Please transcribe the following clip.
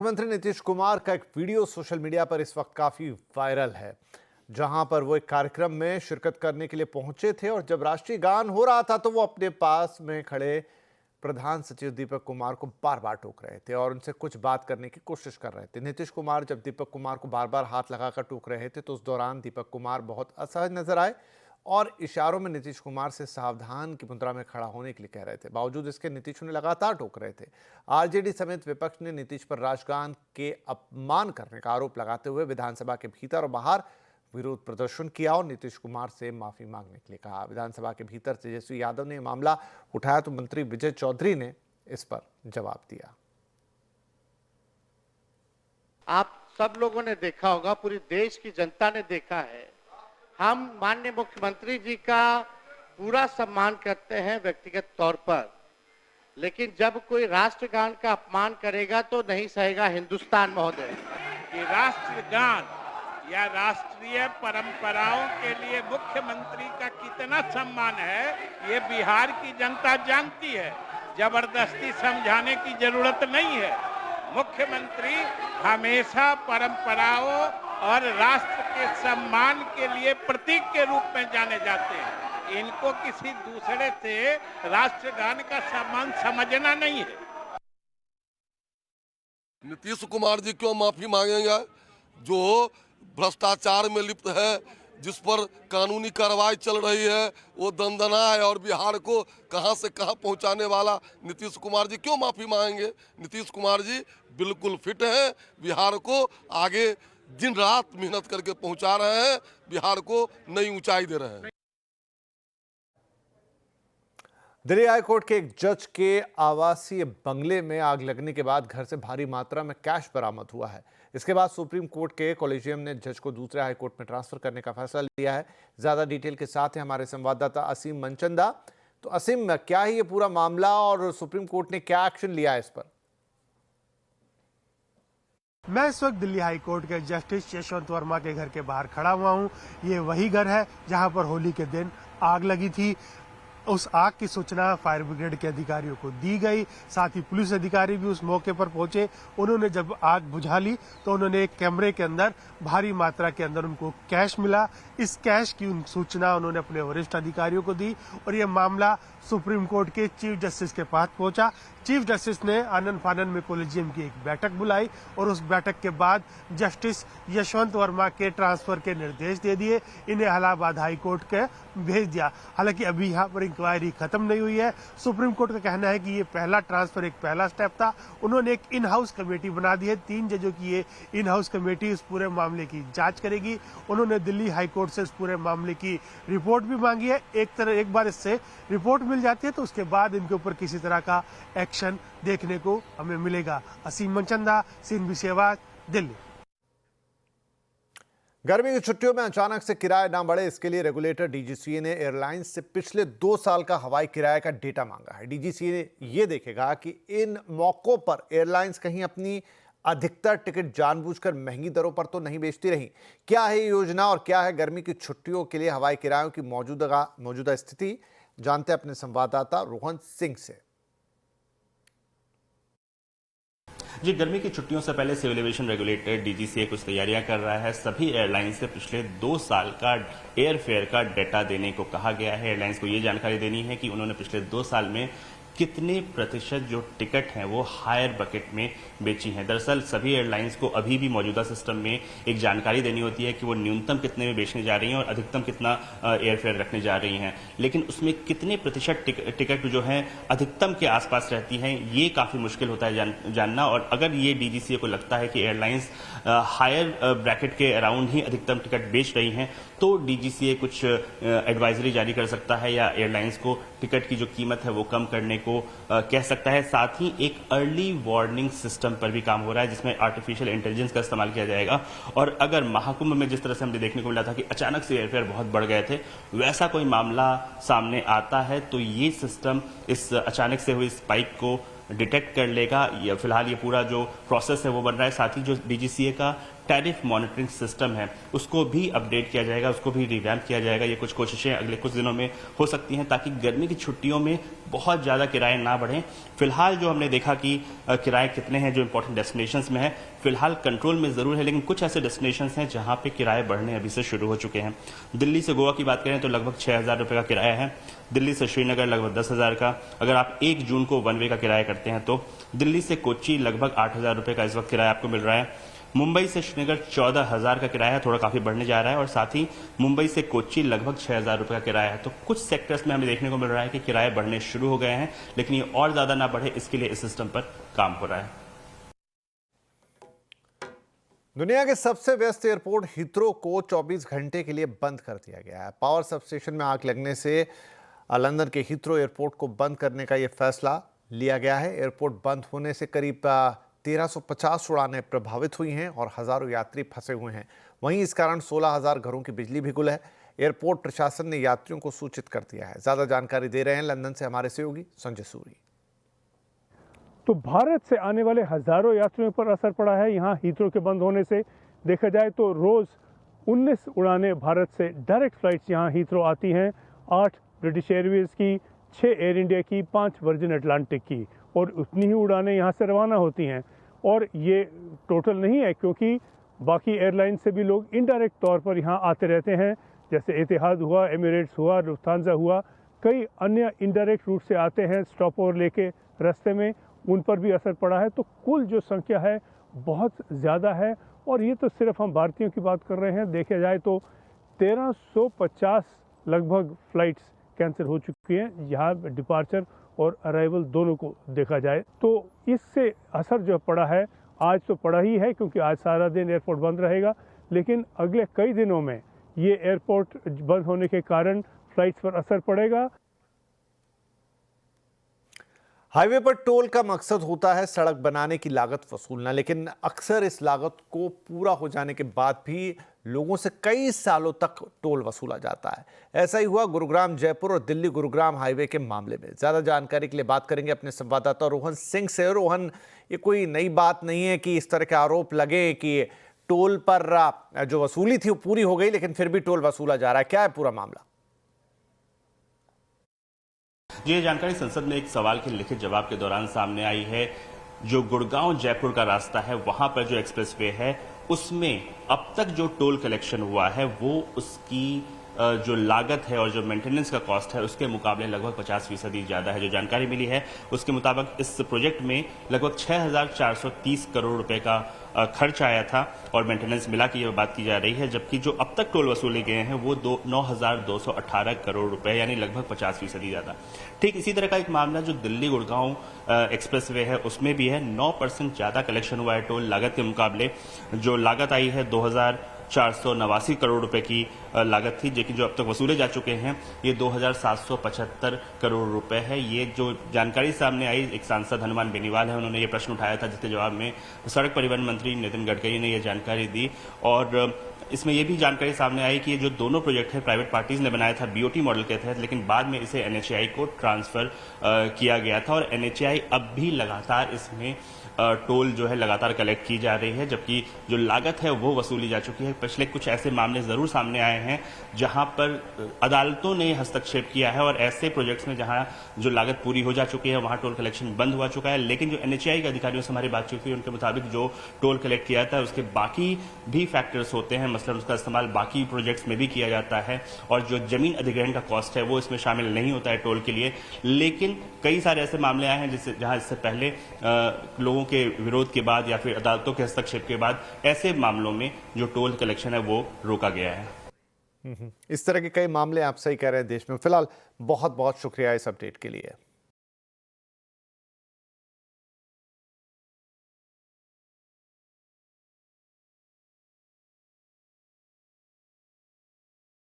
मुख्यमंत्री नीतीश कुमार का एक वीडियो सोशल मीडिया पर इस वक्त काफी वायरल है, जहां पर वो एक कार्यक्रम में शिरकत करने के लिए पहुंचे थे और जब राष्ट्रीय गान हो रहा था तो वो अपने पास में खड़े प्रधान सचिव दीपक कुमार को बार बार टोक रहे थे और उनसे कुछ बात करने की कोशिश कर रहे थे। नीतीश कुमार जब दीपक कुमार को बार बार हाथ लगाकर टोक रहे थे तो उस दौरान दीपक कुमार बहुत असहज नजर आए और इशारों में नीतीश कुमार से सावधान की मुद्रा में खड़ा होने के लिए कह रहे थे। बावजूद इसके नीतीश उन्हें लगातार टोक रहे थे। आरजेडी समेत विपक्ष ने नीतीश पर राष्ट्रगान के अपमान करने का आरोप लगाते हुए विधानसभा के भीतर और बाहर विरोध प्रदर्शन किया और नीतीश कुमार से माफी मांगने के लिए कहा। विधानसभा के भीतर तेजस्वी यादव ने मामला उठाया तो मंत्री विजय चौधरी ने इस पर जवाब दिया। आप सब लोगों ने देखा होगा, पूरी देश की जनता ने देखा है, हम माननीय मुख्यमंत्री जी का पूरा सम्मान करते हैं व्यक्तिगत तौर पर, लेकिन जब कोई राष्ट्रगान का अपमान करेगा तो नहीं सहेगा हिंदुस्तान महोदय। कि राष्ट्रगान या राष्ट्रीय परंपराओं के लिए मुख्यमंत्री का कितना सम्मान है ये बिहार की जनता जानती है। जबरदस्ती समझाने की जरूरत नहीं है। मुख्यमंत्री हमेशा परंपराओं और राष्ट्र के सम्मान के लिए प्रतीक के रूप में जाने जाते हैं। इनको किसी दूसरे से राष्ट्रगान का सम्मान समझना नहीं है। नीतीश कुमार जी क्यों माफी मांगेंगे? जो भ्रष्टाचार में लिप्त है, जिस पर कानूनी कार्रवाई चल रही है, वो दंदना है और बिहार को कहां से कहां पहुंचाने वाला नीतीश कुमार जी क्यों माफी मांगेंगे? नीतीश कुमार जी बिल्कुल फिट हैं, बिहार को आगे दिन रात मेहनत करके पहुंचा रहे हैं, बिहार को नई ऊंचाई दे रहे हैं। दिल्ली हाईकोर्ट के एक जज के आवासीय बंगले में आग लगने के बाद घर से भारी मात्रा में कैश बरामद हुआ है। इसके बाद सुप्रीम कोर्ट के कॉलेजियम ने जज को दूसरे हाईकोर्ट में ट्रांसफर करने का फैसला लिया है। ज्यादा डिटेल के साथ है हमारे संवाददाता असीम मनचंदा। तो असीम, क्या है ये पूरा मामला और सुप्रीम कोर्ट ने क्या एक्शन लिया है इस पर? मैं इस वक्त दिल्ली हाई कोर्ट के जस्टिस यशवंत वर्मा के घर के बाहर खड़ा हुआ हूं। ये वही घर है जहां पर होली के दिन आग लगी थी। उस आग की सूचना फायर ब्रिगेड के अधिकारियों को दी गई, साथ ही पुलिस अधिकारी भी उस मौके पर पहुंचे। उन्होंने जब आग बुझा ली तो उन्होंने एक कैमरे के अंदर भारी मात्रा के अंदर उनको कैश मिला। इस कैश की सूचना उन्होंने अपने वरिष्ठ अधिकारियों को दी और यह मामला सुप्रीम कोर्ट के चीफ जस्टिस के पास पहुंचा। चीफ जस्टिस ने आनन फानन में कॉलेजियम की एक बैठक बुलाई और उस बैठक के बाद जस्टिस यशवंत वर्मा के ट्रांसफर के निर्देश दे दिए। इन्हें इलाहाबाद हाई कोर्ट के भेज दिया। हालांकि अभी यहाँ पर इंक्वायरी खत्म नहीं हुई है। सुप्रीम कोर्ट का कहना है कि ये पहला ट्रांसफर एक पहला स्टेप था। उन्होंने एक इन हाउस कमेटी बना दी है। 3 जजों की ये इन हाउस कमेटी इस पूरे मामले की जांच करेगी। उन्होंने दिल्ली हाई कोर्ट से इस पूरे मामले की रिपोर्ट भी मांगी है। एक बार इससे रिपोर्ट मिल जाती है तो उसके बाद इनके ऊपर किसी तरह का एक्शन देखने को हमें मिलेगा। असीम मनचंदा, CNBC आवाज, दिल्ली। गर्मी की छुट्टियों में अचानक से किराए ना बढ़े, इसके लिए रेगुलेटर डीजीसीए ने एयरलाइंस से पिछले 2 साल का हवाई किराए का डेटा मांगा है। डीजीसीए ये देखेगा कि इन मौकों पर एयरलाइंस कहीं अपनी अधिकतर टिकट जानबूझकर महंगी दरों पर तो नहीं बेचती रही। क्या है ये योजना और क्या है गर्मी की छुट्टियों के लिए हवाई किरायों की मौजूदा स्थिति, जानते हैं अपने संवाददाता रोहन सिंह से। जी, गर्मी की छुट्टियों से पहले सिविल एविएशन रेगुलेटर डीजीसीए कुछ तैयारियां कर रहा है। सभी एयरलाइंस से पिछले 2 साल का एयर फेयर का डेटा देने को कहा गया है। एयरलाइंस को ये जानकारी देनी है कि उन्होंने पिछले 2 साल में कितने प्रतिशत जो टिकट हैं वो हायर बकेट में बेची हैं। दरअसल सभी एयरलाइंस को अभी भी मौजूदा सिस्टम में एक जानकारी देनी होती है कि वो न्यूनतम कितने में बेचने जा रही हैं और अधिकतम कितना एयरफेयर रखने जा रही हैं, लेकिन उसमें कितने प्रतिशत टिकट जो हैं अधिकतम के आसपास रहती हैं ये काफ़ी मुश्किल होता है जानना। और अगर ये डीजीसीए को लगता है कि एयरलाइंस हायर ब्रैकेट के अराउंड ही अधिकतम टिकट बेच रही हैं तो डीजीसीए कुछ एडवाइजरी जारी कर सकता है या एयरलाइंस को टिकट की जो कीमत है वो कम करने को कह सकता है। साथ ही एक अर्ली वार्निंग सिस्टम पर भी काम हो रहा है जिसमें आर्टिफिशियल इंटेलिजेंस का इस्तेमाल किया जाएगा। और अगर महाकुंभ में जिस तरह से हमें देखने को मिला था कि अचानक से एयरफेयर बहुत बढ़ गए थे, वैसा कोई मामला सामने आता है तो ये सिस्टम इस अचानक से हुई स्पाइक को डिटेक्ट कर लेगा। या फिलहाल ये पूरा जो प्रोसेस है वो बन रहा है। साथ ही जो डीजीसीए का टैरिफ मॉनिटरिंग सिस्टम है उसको भी अपडेट किया जाएगा, उसको भी रिवैम्प किया जाएगा। ये कुछ कोशिशें अगले कुछ दिनों में हो सकती हैं ताकि गर्मी की छुट्टियों में बहुत ज़्यादा किराए ना बढ़ें। फिलहाल जो हमने देखा कि किराए कितने हैं जो इंपॉर्टेंट डेस्टिनेशंस में है, फिलहाल कंट्रोल में ज़रूर है, लेकिन कुछ ऐसे डेस्टिनेशंस हैं जहां पे किराए बढ़ने अभी से शुरू हो चुके हैं। दिल्ली से गोवा की बात करें तो लगभग 6,000 रुपये का किराया है, दिल्ली से श्रीनगर लगभग 10,000 का। अगर आप 1 जून को वन वे का किराया करते हैं तो दिल्ली से कोच्चि लगभग 8,000 रुपये का इस वक्त किराया आपको मिल रहा है। मुंबई से श्रीनगर 14,000 का किराया है, थोड़ा काफी बढ़ने जा रहा है, और साथ ही मुंबई से कोच्चि लगभग 6,000 रुपये का किराया है। तो कुछ सेक्टर्स में हमें देखने को मिल रहा है कि किराए बढ़ने शुरू हो गए हैं, लेकिन ये और ज्यादा ना बढ़े इसके लिए इस सिस्टम पर काम हो रहा है। दुनिया के सबसे व्यस्त एयरपोर्ट हीथ्रो को 24 घंटे के लिए बंद कर दिया गया है। पावर सबस्टेशन में आग लगने से लंदन के हीथ्रो एयरपोर्ट को बंद करने का यह फैसला लिया गया है। एयरपोर्ट बंद होने से करीब 1350 उड़ानें प्रभावित हुई हैं और हजारों यात्री फंसे हुए हैं। वहीं इस कारण 16,000 घरों की बिजली भी गुल है। एयरपोर्ट प्रशासन ने यात्रियों को सूचित कर दिया है। ज्यादा जानकारी दे रहे हैं लंदन से हमारे सहयोगी संजय सूरी। तो भारत से आने वाले हजारों यात्रियों पर असर पड़ा है। यहाँ हीथ्रो के बंद होने से देखा जाए तो रोज 19 उड़ानें भारत से डायरेक्ट फ्लाइट्स यहाँ हीथ्रो आती हैं। 8 ब्रिटिश एयरवेज की, 6 एयर इंडिया की, 5 वर्जिन अटलांटिक की, और उतनी ही उड़ानें यहाँ से रवाना होती हैं। और ये टोटल नहीं है क्योंकि बाकी एयरलाइन से भी लोग इनडायरेक्ट तौर पर यहाँ आते रहते हैं, जैसे एतिहाद हुआ, एमिरेट्स हुआ, लुफ्थांसा हुआ, कई अन्य इनडायरेक्ट रूट से आते हैं स्टॉप ओवर लेके रास्ते में, उन पर भी असर पड़ा है। तो कुल जो संख्या है बहुत ज़्यादा है, और ये तो सिर्फ हम भारतीयों की बात कर रहे हैं। देखा जाए तो 1350 लगभग फ्लाइट्स कैंसिल हो चुकी हैं। यहाँ डिपार्चर और अराइवल दोनों को देखा जाए तो इससे असर जो पड़ा है, आज तो पड़ा ही है क्योंकि आज सारा दिन एयरपोर्ट बंद रहेगा, लेकिन अगले कई दिनों में ये एयरपोर्ट बंद होने के कारण फ्लाइट्स पर असर पड़ेगा। हाईवे पर टोल का मकसद होता है सड़क बनाने की लागत वसूलना, लेकिन अक्सर इस लागत को पूरा हो जाने के बाद भी लोगों से कई सालों तक टोल वसूला जाता है। ऐसा ही हुआ गुरुग्राम जयपुर और दिल्ली गुरुग्राम हाईवे के मामले में। ज्यादा जानकारी के लिए बात करेंगे अपने संवाददाता रोहन सिंह से। रोहन, ये कोई नई बात नहीं है कि इस तरह के आरोप लगे कि टोल पर जो वसूली थी वो पूरी हो गई लेकिन फिर भी टोल वसूला जा रहा है। क्या है पूरा मामला? ये जानकारी संसद में एक सवाल के लिखित जवाब के दौरान सामने आई है। जो गुड़गांव जयपुर का रास्ता है वहां पर जो एक्सप्रेसवे है उसमें अब तक जो टोल कलेक्शन हुआ है वो उसकी जो लागत है और जो मेंटेनेंस का कॉस्ट है उसके मुकाबले लगभग 50% ज़्यादा है। जो जानकारी मिली है उसके मुताबिक इस प्रोजेक्ट में लगभग 6,430 करोड़ रुपए का खर्च आया था और मेंटेनेंस मिला की ये बात की जा रही है, जबकि जो अब तक टोल वसूले गए हैं वो 9,218 करोड़ रुपए, यानी लगभग 50% ज़्यादा। ठीक इसी तरह का एक मामला जो दिल्ली गुड़गांव एक्सप्रेसवे है उसमें भी है। 9% ज़्यादा कलेक्शन हुआ है टोल लागत के मुकाबले। जो लागत आई है 2,489 करोड़ रुपए की लागत थी, लेकिन जो अब तक वसूले जा चुके हैं ये 2,775 करोड़ रुपए है। ये जो जानकारी सामने आई, एक सांसद हनुमान बेनीवाल है, उन्होंने ये प्रश्न उठाया था जिसके जवाब में सड़क परिवहन मंत्री नितिन गडकरी ने ये जानकारी दी। और इसमें यह भी जानकारी सामने आई कि ये जो दोनों प्रोजेक्ट है प्राइवेट पार्टीज ने बनाया था बीओटी मॉडल के तहत, लेकिन बाद में इसे एनएचएआई को ट्रांसफर किया गया था और एनएचएआई अब भी लगातार इसमें टोल जो है लगातार कलेक्ट की जा रही है, जबकि जो लागत है वो वसूली जा चुकी है। पिछले कुछ ऐसे मामले जरूर सामने आए हैं जहां पर अदालतों ने हस्तक्षेप किया है और ऐसे प्रोजेक्ट्स में जहां जो लागत पूरी हो जा चुकी है वहां टोल कलेक्शन बंद हुआ चुका है। लेकिन जो एनएचएआई के अधिकारियों से हमारी बातचीत हुई उनके मुताबिक जो टोल कलेक्ट किया था उसके बाकी भी फैक्टर्स होते हैं, मतलब उसका इस्तेमाल बाकी प्रोजेक्ट्स में भी किया जाता है और जो जमीन अधिग्रहण का कॉस्ट है वो इसमें शामिल नहीं होता है टोल के लिए। लेकिन कई सारे ऐसे मामले आए हैं जिससे जहां इससे पहले लोगों के विरोध के बाद या फिर अदालतों के हस्तक्षेप के बाद ऐसे मामलों में जो टोल कलेक्शन है वो रोका गया है। इस तरह के कई मामले आप सही कह रहे हैं देश में। फिलहाल बहुत बहुत शुक्रिया इस अपडेट के लिए।